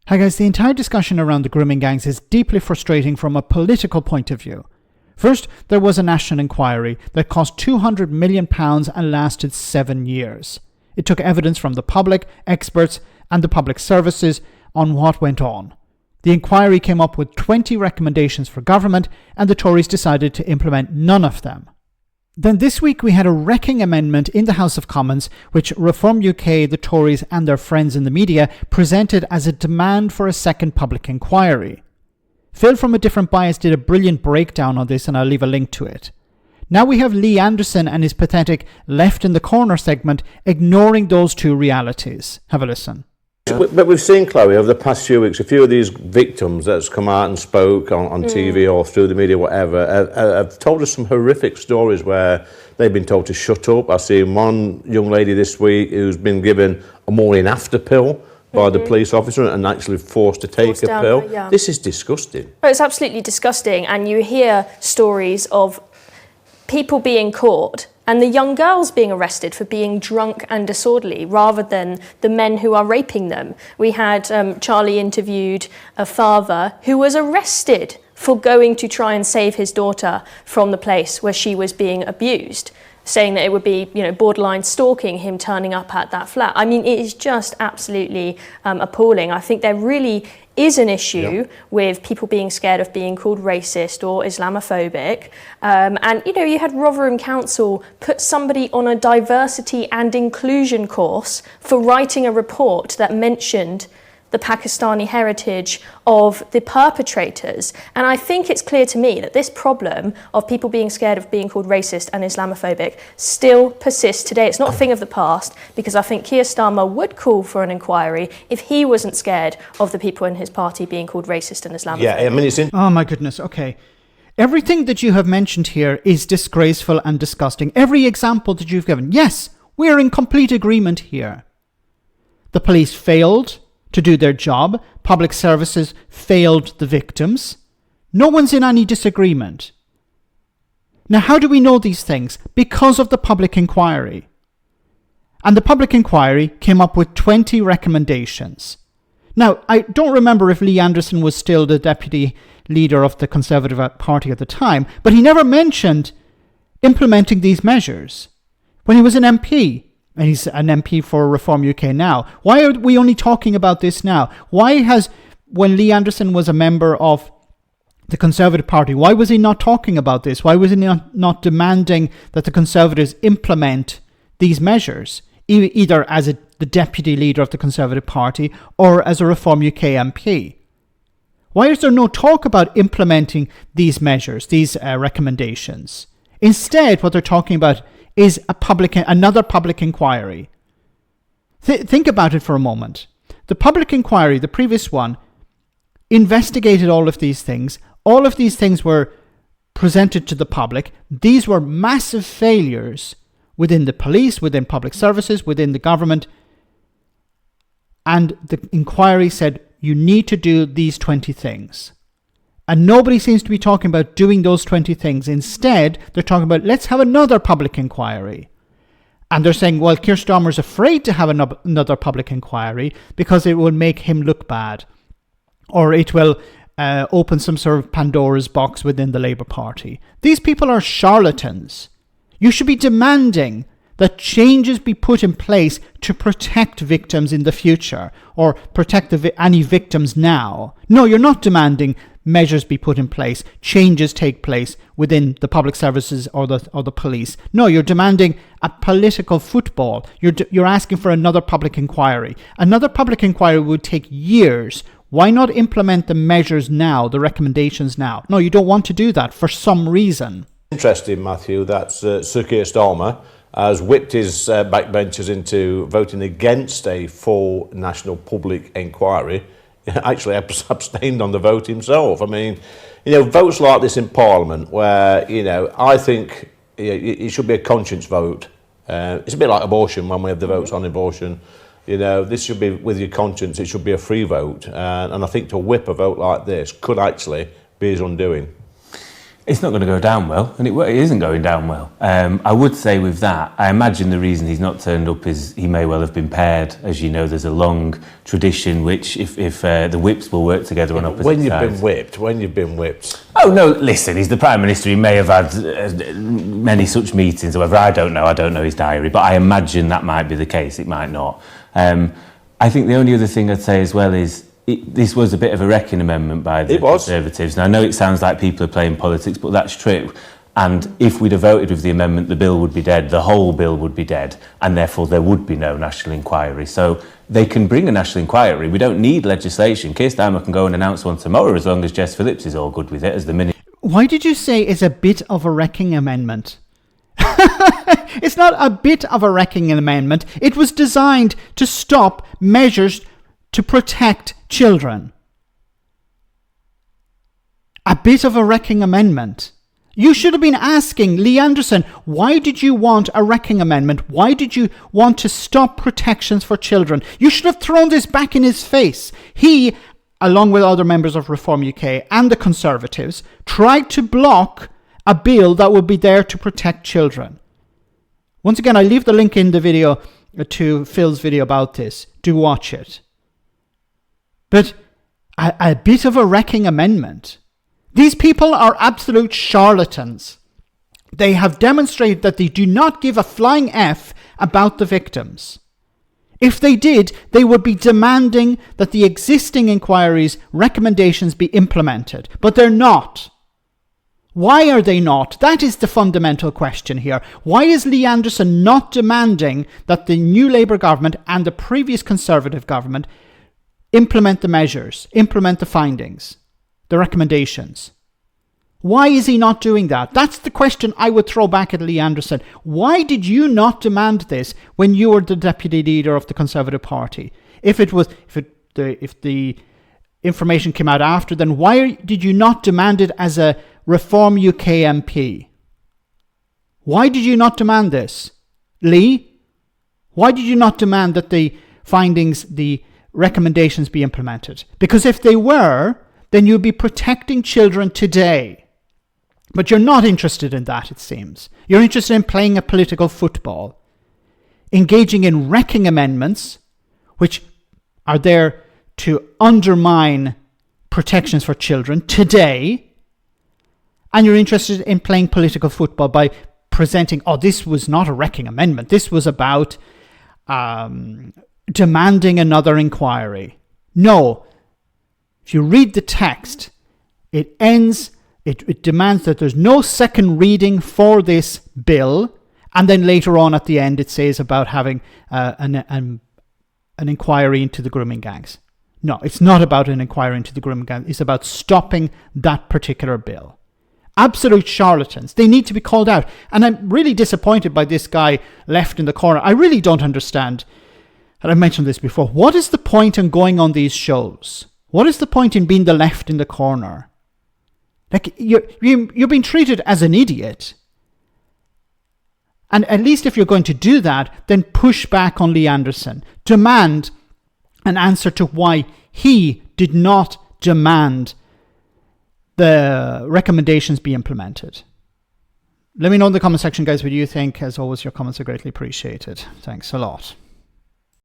Hi guys, the entire discussion around the grooming gangs is deeply frustrating from a political point of view. First, there was a national inquiry that cost £200 million and lasted 7 years. It took evidence from the public, experts and the public services on what went on. The inquiry came up with 20 recommendations for government and the Tories decided to implement none of them. Then this week we had a wrecking amendment in the House of Commons which Reform UK, the Tories and their friends in the media presented as a demand for a second public inquiry. Phil from A Different Bias did a brilliant breakdown on this and I'll leave a link to it. Now we have Lee Anderson and his pathetic left in the corner segment ignoring those two realities. Have a listen. But we've seen, Chloe, over the past few weeks, a few of these victims that's come out and spoke on TV or through the media, whatever, have told us some horrific stories where they've been told to shut up. I've seen one young lady this week who's been given a morning after pill by the police officer and actually forced to take a pill. This is disgusting. Oh, it's absolutely disgusting. And you hear stories of people being caught and the young girls being arrested for being drunk and disorderly rather than the men who are raping them. We had Charlie interviewed a father who was arrested for going to try and save his daughter from the place where she was being abused, saying that it would be, borderline stalking him turning up at that flat. I mean, it is just absolutely appalling. I think there really is an issue with people being scared of being called racist or Islamophobic. And, you had Rotherham Council put somebody on a diversity and inclusion course for writing a report that mentioned the Pakistani heritage of the perpetrators. And I think it's clear to me that this problem of people being scared of being called racist and Islamophobic still persists today. It's not a thing of the past, because I think Keir Starmer would call for an inquiry if he wasn't scared of the people in his party being called racist and Islamophobic. Yeah, I mean, it's in. Oh my goodness, okay. Everything that you have mentioned here is disgraceful and disgusting. Every example that you've given. Yes, we're in complete agreement here. The police failed to do their job. Public services failed the victims. No one's in any disagreement. Now, how do we know these things? Because of the public inquiry. And the public inquiry came up with 20 recommendations. Now, I don't remember if Lee Anderson was still the deputy leader of the Conservative Party at the time, but he never mentioned implementing these measures when he was an MP. And he's an MP for Reform UK now. Why are we only talking about this now? Why when Lee Anderson was a member of the Conservative Party, why was he not talking about this? Why was he not demanding that the Conservatives implement these measures, either as the deputy leader of the Conservative Party or as a Reform UK MP? Why is there no talk about implementing these measures, these recommendations? Instead, what they're talking about is another public inquiry. Think about it for a moment. The public inquiry, the previous one, investigated all of these things. All of these things were presented to the public. These were massive failures within the police, within public services, within the government. And the inquiry said, you need to do these 20 things. And nobody seems to be talking about doing those 20 things. Instead, they're talking about, let's have another public inquiry. And they're saying, well, Keir Starmer's afraid to have another public inquiry because it will make him look bad. Or it will open some sort of Pandora's box within the Labour Party. These people are charlatans. You should be demanding that changes be put in place to protect victims in the future or protect any victims now. No, you're not demanding measures be put in place, changes take place within the public services or the police. No, you're demanding a political football. You're asking for another public inquiry. Another public inquiry would take years. Why not implement the measures now, the recommendations now? No, you don't want to do that for some reason. Interesting, Matthew, that Sir Keir Starmer has whipped his backbenchers into voting against a full national public inquiry. Actually abstained on the vote himself. I mean, votes like this in Parliament where, I think it should be a conscience vote. It's a bit like abortion when we have the votes on abortion. This should be with your conscience. It should be a free vote. And I think to whip a vote like this could actually be his undoing. It's not going to go down well, and it isn't going down well. I would say with that, I imagine the reason he's not turned up is he may well have been paired. As you know, there's a long tradition which, if the whips will work together on opposite sides. When you've been whipped. Oh no! Listen, he's the Prime Minister. He may have had many such meetings. However, I don't know his diary, but I imagine that might be the case. It might not. I think the only other thing I'd say as well is, this was a bit of a wrecking amendment by the Conservatives. Now, I know it sounds like people are playing politics, but that's true. And if we'd have voted with the amendment, the bill would be dead, the whole bill would be dead, and therefore there would be no national inquiry. So they can bring a national inquiry. We don't need legislation. Keir Starmer can go and announce one tomorrow as long as Jess Phillips is all good with it as the Minister. Why did you say it's a bit of a wrecking amendment? It's not a bit of a wrecking amendment. It was designed to stop measures to protect children. A bit of a wrecking amendment. You should have been asking Lee Anderson, why did you want a wrecking amendment? Why did you want to stop protections for children? You should have thrown this back in his face. He, along with other members of Reform UK and the Conservatives, tried to block a bill that would be there to protect children. Once again, I leave the link in the video to Phil's video about this. Do watch it. But a bit of a wrecking amendment. These people are absolute charlatans. They have demonstrated that they do not give a flying F about the victims. If they did, they would be demanding that the existing inquiry's recommendations be implemented. But they're not. Why are they not? That is the fundamental question here. Why is Lee Anderson not demanding that the new Labour government and the previous Conservative government implement the measures, implement the findings, the recommendations? Why is he not doing that? That's the question I would throw back at Lee Anderson. Why did you not demand this when you were the deputy leader of the Conservative Party? If the information came out after, then why did you not demand it as a Reform UK MP? Why did you not demand this? Lee, why did you not demand that the findings, the recommendations be implemented? Because if they were, then you'd be protecting children today. But you're not interested in that, it seems. You're interested in playing a political football, engaging in wrecking amendments, which are there to undermine protections for children today. And you're interested in playing political football by presenting, this was not a wrecking amendment. This was about demanding another inquiry. No. If you read the text, it demands that there's no second reading for this bill, and then later on at the end it says about having an inquiry into the grooming gangs. No, it's not about an inquiry into the grooming gangs. It's about stopping that particular bill. Absolute charlatans. They need to be called out. And I'm really disappointed by this guy left in the corner. I really don't understand, and I've mentioned this before, what is the point in going on these shows? What is the point in being the left in the corner? Like, you're being treated as an idiot. And at least if you're going to do that, then push back on Lee Anderson. Demand an answer to why he did not demand the recommendations be implemented. Let me know in the comment section, guys, what you think. As always, your comments are greatly appreciated. Thanks a lot.